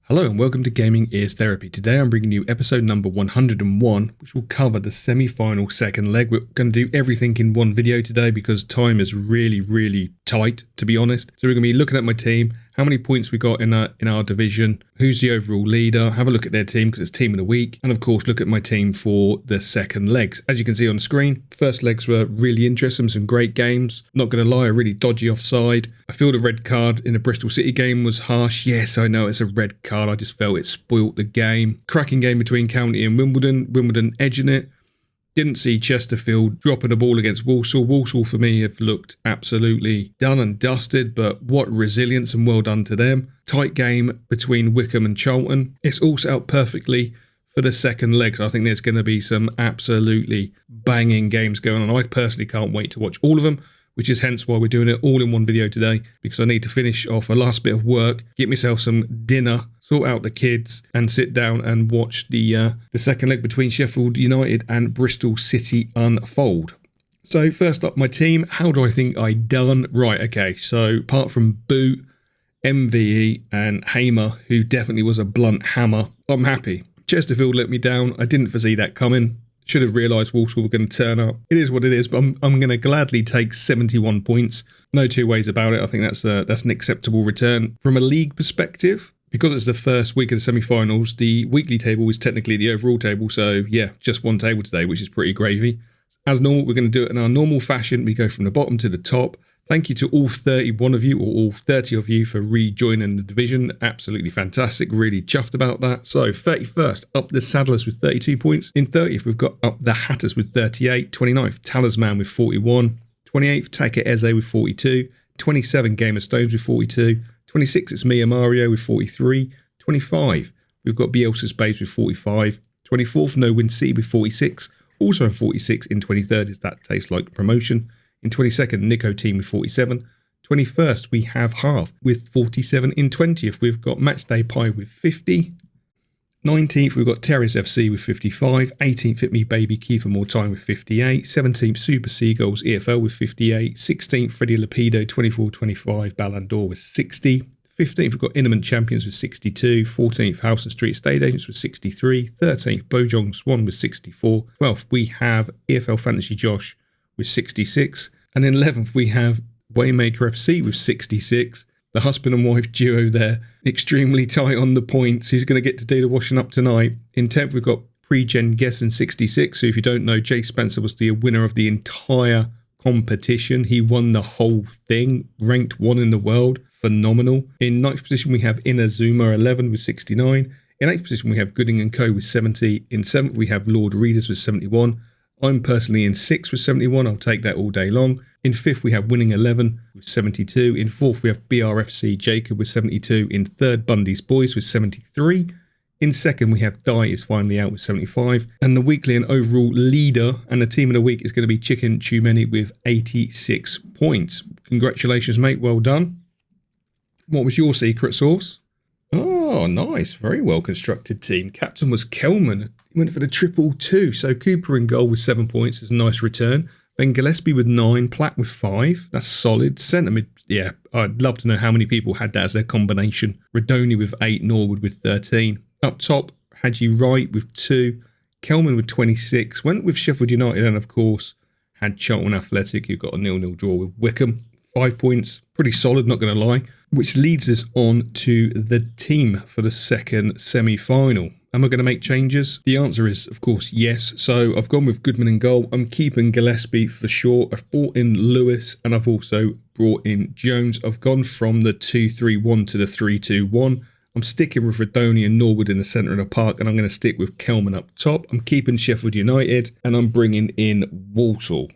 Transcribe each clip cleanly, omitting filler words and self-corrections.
Hello and welcome to Gaming is Therapy. Today I'm bringing you episode number 101, which will cover the semi-final second leg. We're going to do everything in one video today because time is really tight, to be honest. So we're going to be looking at my team, how many points we got in our division, who's the overall leader, have a look at their team because it's team of the week, and of course look at my team for the second legs. As you can see on the screen, first legs were really interesting, some great games. Not going to lie, a really dodgy offside. I feel the red card in the Bristol City game was harsh. Yes, I know it's a red card. I just felt it spoilt the game. Cracking game between County and Wimbledon. Wimbledon edging it. Didn't see Chesterfield dropping the ball against Walsall. Walsall, for me, have looked absolutely done and dusted, but what resilience and well done to them. Tight game between Wycombe and Charlton. It's all set up perfectly for the second leg, so I think there's going to be some absolutely banging games going on. I personally can't wait to watch all of them, which is hence why we're doing it all in one video today, because I need to finish off a last bit of work, get myself some dinner, sort out the kids, and sit down and watch the second leg between Sheffield United and Bristol City unfold. So first up, my team. How do I think I done? Right, okay, so apart from Boot, MVE and Hamer, who definitely was a blunt hammer, I'm happy. Chesterfield let me down. I didn't foresee that coming. Should have realised Walsall were going to turn up. It is what it is, but I'm going to gladly take 71 points. No two ways about it. I think that's an acceptable return. From a league perspective, because it's the first week of the semi-finals, the weekly table is technically the overall table. So yeah, just one table today, which is pretty gravy. As normal, we're going to do it in our normal fashion. We go from the bottom to the top. Thank you to all 31 of you, or all 30 of you, for rejoining the division. Absolutely fantastic. Really chuffed about that. So 31st, up the Saddlers with 32 points. In 30th, we've got up the Hatters with 38. 29th, Talisman with 41. 28th, Taka Eze with 42. 27, Game of Stones with 42. 26, it's Mia Mario with 43. 25, we've got Bielsa's Babes with 45. 24th, No Win C with 46. Also 46 in 23rd is That Tastes Like Promotion. In 22nd, Nico Team with 47. 21st, we have Half with 47. In 20th, we've got Matchday Pie with 50. 19th, we've got Terrace FC with 55. 18th, Hit Me Baby Kiefer More Time with 58. 17th, Super Seagulls EFL with 58. 16th, Freddie Lapido 24-25 Ballon d'Or with 60. 15th, we've got Intimate Champions with 62. 14th, House and Street Estate Agents with 63. 13th, Bojong Swan with 64. 12th, we have EFL Fantasy Josh with 66. And in 11th, we have Waymaker FC with 66. The husband and wife duo there, extremely tight on the points. Who's going to get to do the washing up tonight? In 10th, we've got Pre-Gen Guessing 66. So if you don't know, Jay Spencer was the winner of the entire competition. He won the whole thing, ranked 1 in the world. Phenomenal. In 9th position, we have Inazuma 11 with 69. In 8th position, we have Gooding & Co. with 70. In 7th, we have Lord Readers with 71. I'm personally in 6th with 71. I'll take that all day long. In 5th, we have Winning 11 with 72. In 4th, we have BRFC Jacob with 72. In 3rd, Bundy's Boys with 73. In 2nd, we have Die is finally out with 75. And the weekly and overall leader and the team of the week is going to be Chicken Chumeni with 86 points. Congratulations, mate. Well done. What was your secret sauce? Oh, nice. Very well constructed team. Captain was Kelman. He went for the 2-2. So Cooper in goal with 7 points is a nice return. Then Gillespie with 9. Platt with 5. That's solid. Centre mid, yeah, I'd love to know how many people had that as their combination. Redoni with 8. Norwood with 13. Up top, Hadji Wright with 2. Kelman with 26. Went with Sheffield United and, of course, had Charlton Athletic, who got a 0-0 draw with Wycombe. 5 points. Pretty solid, not going to lie. Which leads us on to the team for the second semi-final. Am I going to make changes? The answer is, of course, yes. So I've gone with Goodman in goal. I'm keeping Gillespie for sure. I've brought in Lewis and I've also brought in Jones. I've gone from the 2-3-1 to the 3-2-1. I'm sticking with Redoni and Norwood in the centre of the park, and I'm going to stick with Kelman up top. I'm keeping Sheffield United and I'm bringing in Walsall.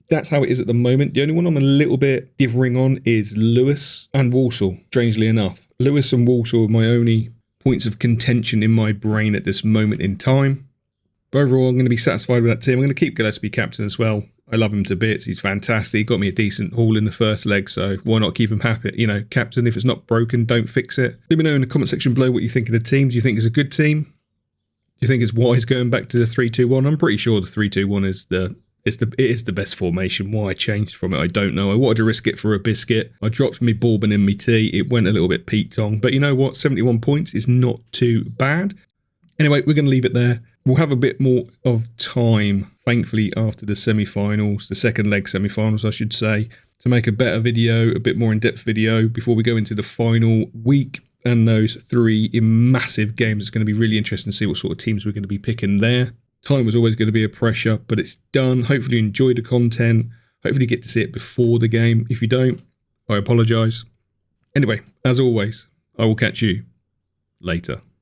That's how it is at the moment. The only one I'm a little bit differing on is Lewis and Walsall, strangely enough. Lewis and Walsall are my only points of contention in my brain at this moment in time. But overall, I'm going to be satisfied with that team. I'm going to keep Gillespie captain as well. I love him to bits. He's fantastic. He got me a decent haul in the first leg, so why not keep him happy? You know, captain, if it's not broken, don't fix it. Let me know in the comment section below what you think of the team. Do you think it's a good team? Do you think it's wise going back to the 3-2-1? I'm pretty sure the 3-2-1 is the It is the best formation. Why I changed from it, I don't know. I wanted to risk it for a biscuit. I dropped me bourbon in me tea. It went a little bit Pete Tong. But you know what? 71 points is not too bad. Anyway, we're going to leave it there. We'll have a bit more of time, thankfully, after the semi-finals, the second leg semi-finals, I should say, to make a better video, a bit more in-depth video before we go into the final week and those 3 massive games. It's going to be really interesting to see what sort of teams we're going to be picking there. Time was always going to be a pressure, but it's done. Hopefully you enjoy the content. Hopefully you get to see it before the game. If you don't, I apologise. Anyway, as always, I will catch you later.